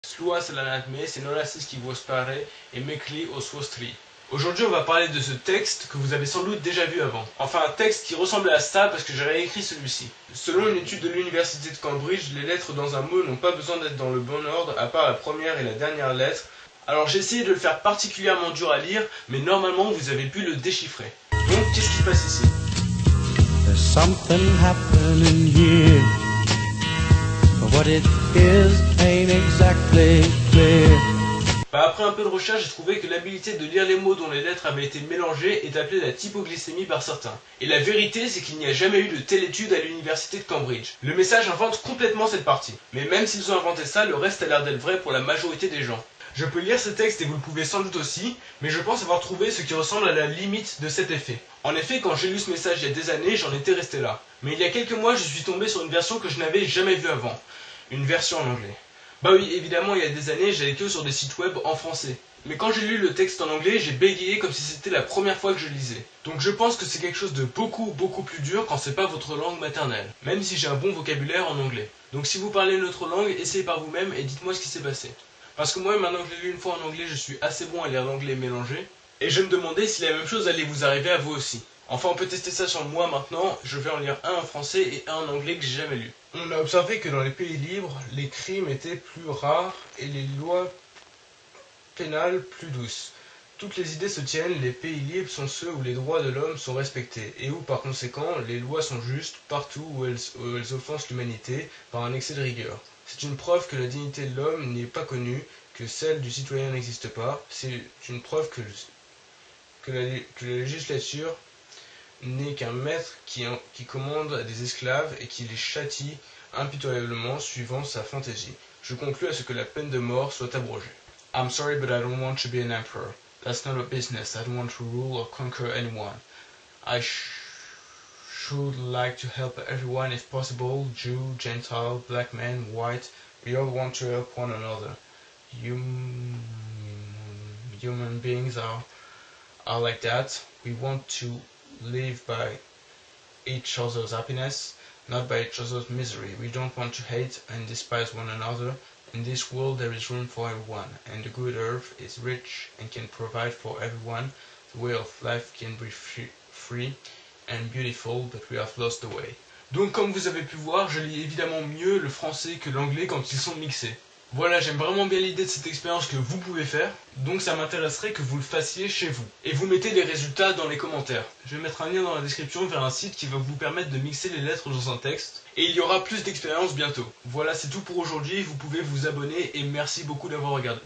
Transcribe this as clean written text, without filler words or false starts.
Slua Salanatme, c'est Nolassis qui vous parle et Mekli Oswostri. Aujourd'hui, on va parler de ce texte que vous avez sans doute déjà vu avant. Enfin, un texte qui ressemblait à ça parce que j'ai réécrit celui-ci. Selon une étude de l'université de Cambridge, les lettres dans un mot n'ont pas besoin d'être dans le bon ordre à part la première et la dernière lettre. Alors j'ai essayé de le faire particulièrement dur à lire, mais normalement vous avez pu le déchiffrer. Donc, qu'est-ce qui se passe ici? There's something happening here, but what it is ain't exactly clear. Après un peu de recherche, j'ai trouvé que l'habilité de lire les mots dont les lettres avaient été mélangées est appelée la typoglycémie par certains. Et la vérité, c'est qu'il n'y a jamais eu de telle étude à l'université de Cambridge. Le message invente complètement cette partie. Mais même s'ils ont inventé ça, le reste a l'air d'être vrai pour la majorité des gens. Je peux lire ce texte et vous le pouvez sans doute aussi, mais je pense avoir trouvé ce qui ressemble à la limite de cet effet. En effet, quand j'ai lu ce message il y a des années, j'en étais resté là. Mais il y a quelques mois, je suis tombé sur une version que je n'avais jamais vue avant. Une version en anglais. Bah oui, évidemment, il y a des années, j'allais que sur des sites web en français. Mais quand j'ai lu le texte en anglais, j'ai bégayé comme si c'était la première fois que je lisais. Donc je pense que c'est quelque chose de beaucoup plus dur quand c'est pas votre langue maternelle. Même si j'ai un bon vocabulaire en anglais. Donc si vous parlez une autre langue, essayez par vous-même et dites-moi ce qui s'est passé. Parce que moi, maintenant que je l'ai lu une fois en anglais, je suis assez bon à lire l'anglais mélangé. Et je me demandais si la même chose allait vous arriver à vous aussi. Enfin, on peut tester ça sur moi maintenant. Je vais en lire un en français et un en anglais que j'ai jamais lu. On a observé que dans les pays libres, les crimes étaient plus rares et les lois pénales plus douces. Toutes les idées se tiennent, les pays libres sont ceux où les droits de l'homme sont respectés et où par conséquent les lois sont justes partout où elles offensent l'humanité par un excès de rigueur. C'est une preuve que la dignité de l'homme n'est pas connue, que celle du citoyen n'existe pas. C'est une preuve que la législature n'est qu'un maître qui commande à des esclaves et qui les châtie impitoyablement suivant sa fantaisie. Je conclus à ce que la peine de mort soit abrogée. I'm sorry, but I don't want to be an emperor. That's not a business. I don't want to rule or conquer anyone. I should like to help everyone if possible, Jew, Gentile, black man, white. We all want to help one another. Human beings are like that. We want to live by each other's happiness, not by each other's misery. We don't want to hate and despise one another. In this world there is room for everyone, and the good earth is rich and can provide for everyone. The way of life can be free and beautiful, but we have lost the way. Donc comme vous avez pu voir, je lis évidemment mieux le français que l'anglais quand ils sont mixés. Voilà, j'aime vraiment bien l'idée de cette expérience que vous pouvez faire, donc ça m'intéresserait que vous le fassiez chez vous. Et vous mettez les résultats dans les commentaires. Je vais mettre un lien dans la description vers un site qui va vous permettre de mixer les lettres dans un texte. Et il y aura plus d'expériences bientôt. Voilà, c'est tout pour aujourd'hui, vous pouvez vous abonner et merci beaucoup d'avoir regardé.